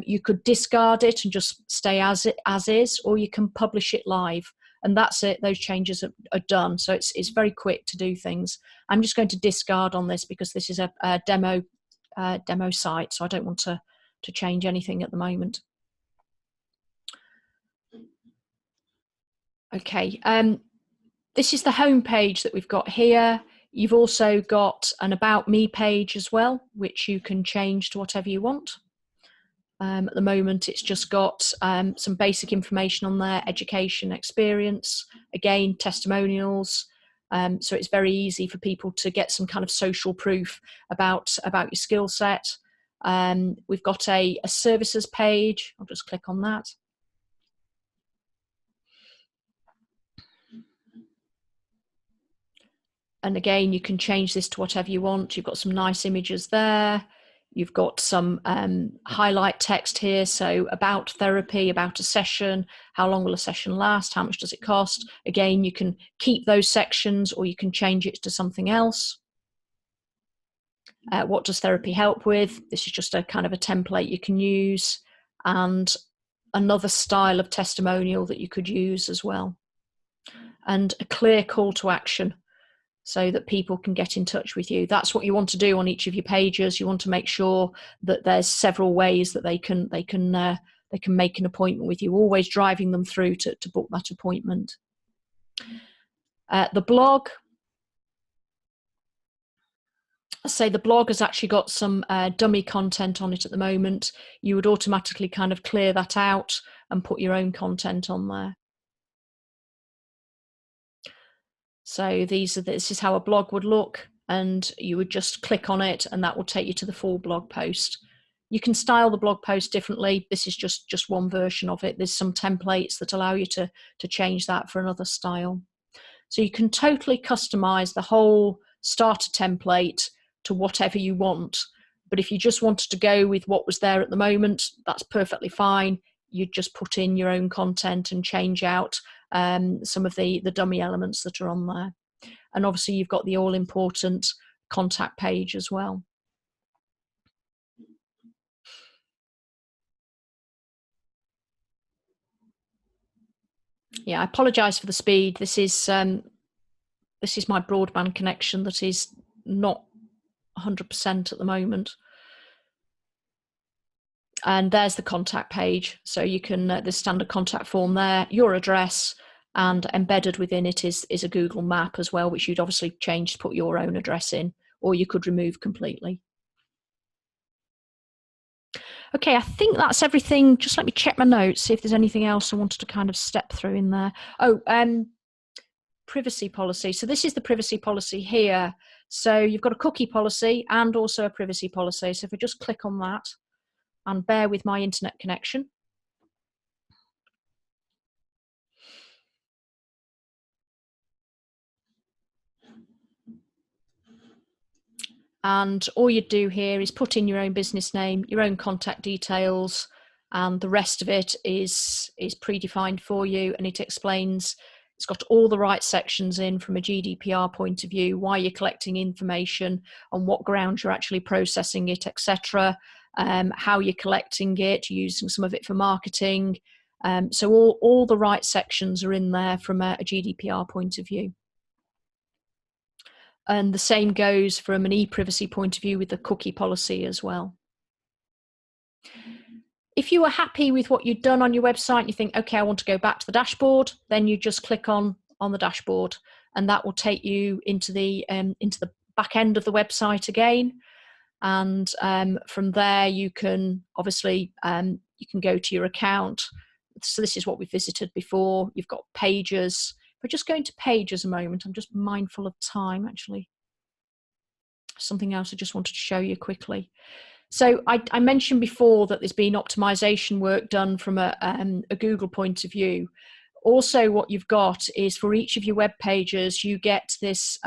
You could discard it and just stay as is, or you can publish it live. And that's it, those changes are done. So it's very quick to do things. I'm just going to discard on this because this is a demo site, so I don't want to change anything at the moment. Okay, this is the home page that we've got here. You've also got an About Me page as well, which you can change to whatever you want. At the moment, it's just got some basic information on there, education, experience, again, testimonials. So it's very easy for people to get some kind of social proof about your skill set. We've got a services page. I'll just click on that. And again, you can change this to whatever you want. You've got some nice images there. You've got some highlight text here. So about therapy, about a session, how long will a session last, how much does it cost? Again, you can keep those sections or you can change it to something else. What does therapy help with? This is just a kind of a template you can use, and another style of testimonial that you could use as well. And a clear call to action, so that people can get in touch with you. That's what you want to do on each of your pages. You want to make sure that there's several ways that they can make an appointment with you, always driving them through to book that appointment. The blog. Say the blog has actually got some dummy content on it at the moment. You would automatically kind of clear that out and put your own content on there. So this is how a blog would look, and you would just click on it and that will take you to the full blog post. You can style the blog post differently. This is just one version of it. There's some templates that allow you to change that for another style. So you can totally customize the whole starter template to whatever you want. But if you just wanted to go with what was there at the moment, that's perfectly fine. You'd just put in your own content and change out some of the dummy elements that are on there. And obviously you've got the all-important contact page as well. Yeah, I apologise for the speed. This is my broadband connection that is not 100% at the moment. And there's the contact page. So you can, the standard contact form there, your address, and embedded within it is a Google map as well, which you'd obviously change to put your own address in, or you could remove completely. Okay, I think that's everything. Just let me check my notes, see if there's anything else I wanted to kind of step through in there. Oh, privacy policy. So this is the privacy policy here. So you've got a cookie policy and also a privacy policy. So if I just click on that and bear with my internet connection. And all you do here is put in your own business name, your own contact details, and the rest of it is predefined for you, and it explains It's got all the right sections in from a GDPR point of view, why you're collecting information, on what grounds you're actually processing it, etc. How you're collecting it, using some of it for marketing. So all the right sections are in there from a GDPR point of view. And the same goes from an e-privacy point of view with the cookie policy as well. If you are happy with what you've done on your website and you think, okay, I want to go back to the dashboard, then you just click on the dashboard, and that will take you into the back end of the website again. And from there, you can obviously you can go to your account. So this is what we visited before. You've got pages. If I just go into pages a moment, I'm just mindful of time, actually. Something else I just wanted to show you quickly. So I mentioned before that there's been optimization work done from a Google point of view. Also, what you've got is for each of your web pages, you get this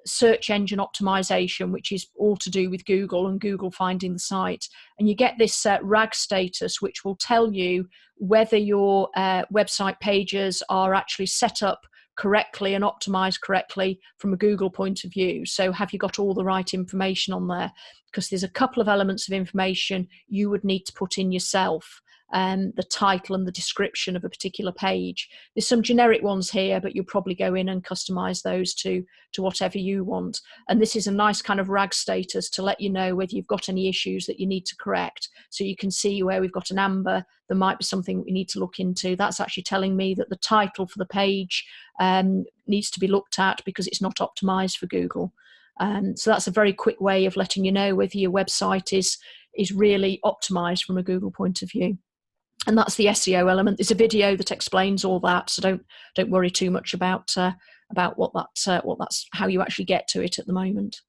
search engine optimization, which is all to do with Google and Google finding the site. And you get this RAG status, which will tell you whether your website pages are actually set up correctly and optimized correctly from a Google point of view. So have you got all the right information on there? Because there's a couple of elements of information you would need to put in yourself. The title and the description of a particular page. There's some generic ones here, but you'll probably go in and customize those to whatever you want. And this is a nice kind of RAG status to let you know whether you've got any issues that you need to correct. So you can see where we've got an amber, there might be something we need to look into. That's actually telling me that the title for the page needs to be looked at because it's not optimized for Google. So that's a very quick way of letting you know whether your website is really optimized from a Google point of view. And that's the SEO element. There's a video that explains all that, so don't worry too much about what that's how you actually get to it at the moment.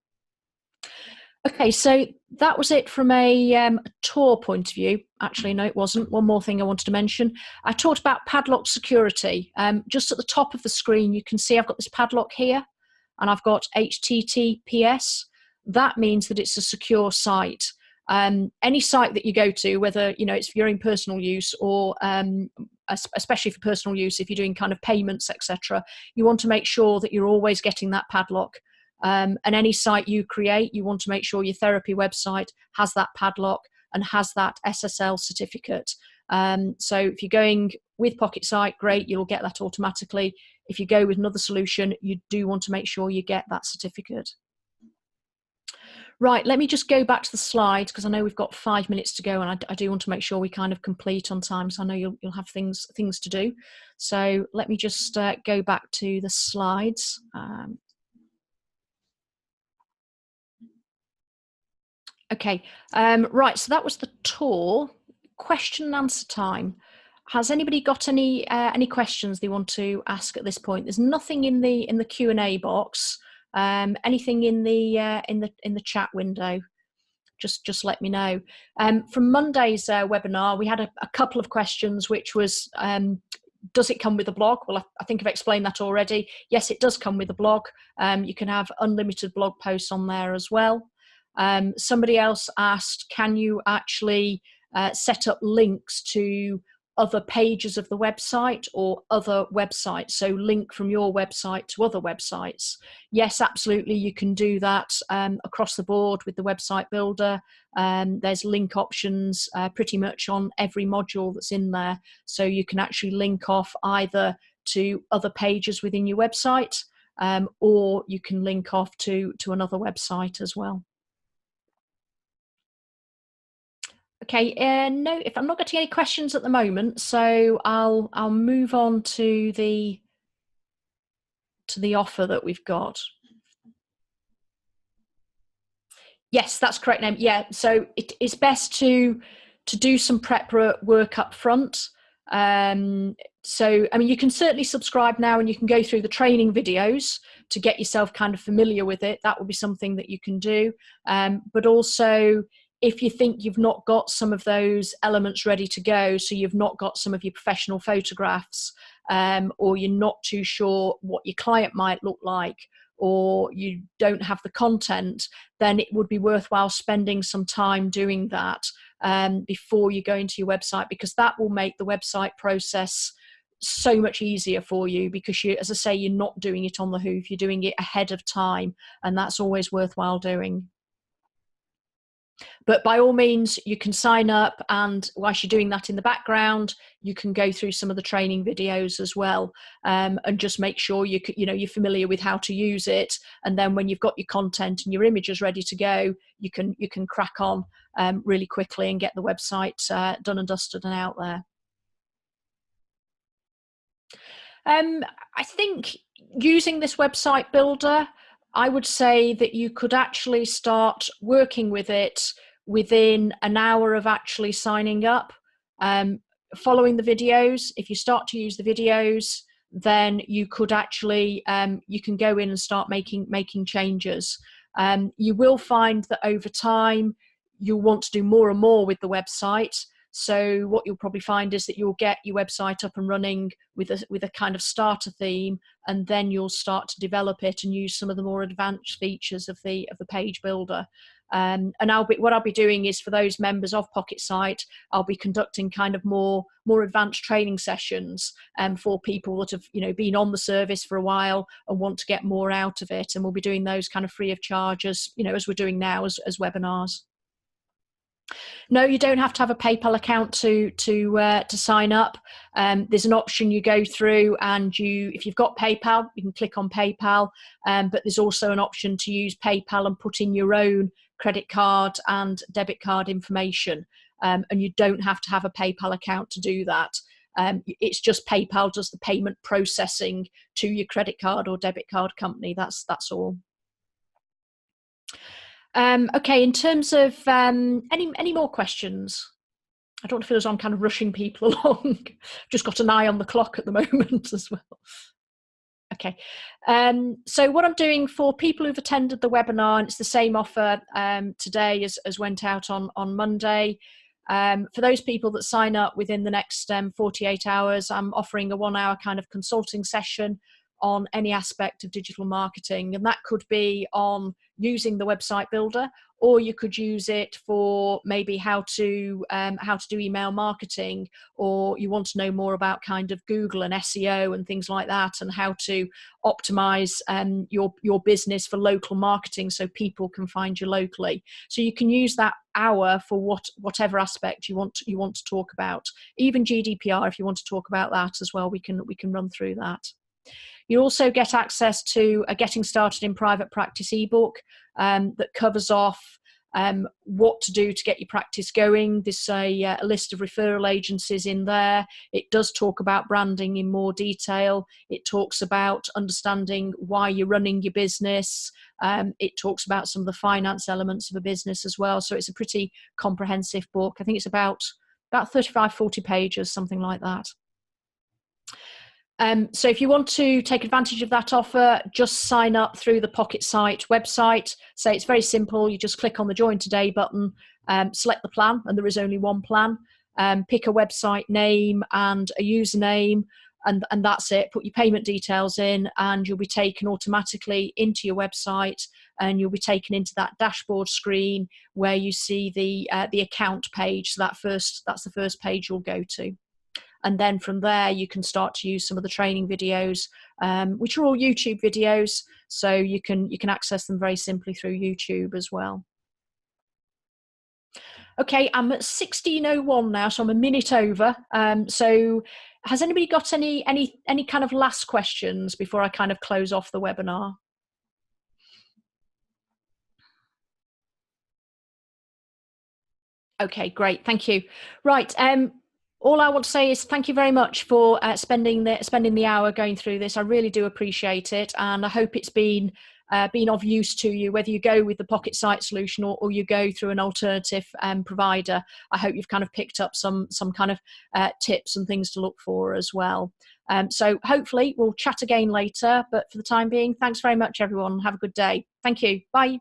Okay, so that was it from a Tor point of view. Actually, no, it wasn't. One more thing I wanted to mention. I talked about padlock security. Just at the top of the screen, you can see I've got this padlock here, and I've got HTTPS. That means that it's a secure site. Any site that you go to, whether it's for your own personal use or especially for personal use, if you're doing kind of payments, etc., you want to make sure that you're always getting that padlock. And any site you create, you want to make sure your therapy website has that padlock and has that SSL certificate. So if you're going with PocketSite, great, you'll get that automatically. If you go with another solution, you do want to make sure you get that certificate. Right, let me just go back to the slides because I know we've got 5 minutes to go, and I do want to make sure we kind of complete on time. So I know you'll have things to do. So let me just go back to the slides. Okay, right. So that was the tour. Question and answer time. Has anybody got any questions they want to ask at this point? There's nothing in the Q&A box. Anything in the chat window, just let me know. From Monday's webinar, we had a couple of questions, which was, does it come with a blog? Well, I think I've explained that already. Yes, it does come with a blog. You can have unlimited blog posts on there as well. Somebody else asked, can you actually set up links to other pages of the website or other websites, so link from your website to other websites? Yes, absolutely, you can do that across the board with the website builder. There's link options pretty much on every module that's in there, so you can actually link off either to other pages within your website or you can link off to another website as well. Okay, no, if I'm not getting any questions at the moment, so I'll move on to the offer that we've got. Yes, that's correct, name. Yeah, so it's best to do some prep work up front. So, I mean, you can certainly subscribe now and you can go through the training videos to get yourself kind of familiar with it. That would be something that you can do. But also, if you think you've not got some of those elements ready to go, so you've not got some of your professional photographs, or you're not too sure what your client might look like, or you don't have the content, then it would be worthwhile spending some time doing that before you go into your website, because that will make the website process so much easier for you, because you, as I say, you're not doing it on the hoof, you're doing it ahead of time, and that's always worthwhile doing. But by all means, you can sign up, and whilst you're doing that in the background, you can go through some of the training videos as well, and just make sure you're familiar with how to use it. And then when you've got your content and your images ready to go, you can crack on really quickly and get the website done and dusted and out there. I think using this website builder, I would say that you could actually start working with it within an hour of actually signing up. Following the videos, if you start to use the videos, then you could actually, you can go in and start making changes. You will find that over time, you'll want to do more and more with the website. So what you'll probably find is that you'll get your website up and running with a kind of starter theme, and then you'll start to develop it and use some of the more advanced features of the page builder. And what I'll be doing is, for those members of PocketSite, I'll be conducting kind of more advanced training sessions for people that have been on the service for a while and want to get more out of it, and we'll be doing those kind of free of charge as we're doing now as webinars. No, you don't have to have a PayPal account to sign up. There's an option you go through, and if you've got PayPal, you can click on PayPal. But there's also an option to use PayPal and put in your own credit card and debit card information. And you don't have to have a PayPal account to do that. It's just PayPal does the payment processing to your credit card or debit card company. That's all. Okay, in terms of any more questions? I don't feel as I'm kind of rushing people along. Just got an eye on the clock at the moment as well. Okay, so what I'm doing for people who've attended the webinar, and it's the same offer today as went out on Monday. For those people that sign up within the next 48 hours, I'm offering a 1-hour kind of consulting session on any aspect of digital marketing, and that could be on using the website builder, or you could use it for maybe how to do email marketing, or you want to know more about kind of Google and SEO and things like that, and how to optimize your business for local marketing so people can find you locally. So you can use that hour for whatever aspect you want to talk about. Even GDPR, if you want to talk about that as well, we can run through that. You also get access to a Getting Started in Private Practice ebook that covers off what to do to get your practice going. There's a list of referral agencies in there. It does talk about branding in more detail. It talks about understanding why you're running your business. It talks about some of the finance elements of a business as well. So it's a pretty comprehensive book. I think it's about 35, 40 pages, something like that. So if you want to take advantage of that offer, just sign up through the PocketSite website. So it's very simple. You just click on the Join Today button, select the plan, and there is only one plan. Pick a website name and a username, and that's it. Put your payment details in, and you'll be taken automatically into your website, and you'll be taken into that dashboard screen where you see the account page. So that's the first page you'll go to. And then from there, you can start to use some of the training videos, which are all YouTube videos. So you can access them very simply through YouTube as well. Okay, I'm at 16:01 now, so I'm a minute over. So has anybody got any kind of last questions before I kind of close off the webinar? Okay, great, thank you. Right. All I want to say is thank you very much for spending the hour going through this. I really do appreciate it, and I hope it's been of use to you, whether you go with the PocketSite solution or you go through an alternative provider. I hope you've kind of picked up some kind of tips and things to look for as well. So hopefully we'll chat again later, but for the time being, thanks very much everyone. Have a good day. Thank you. Bye.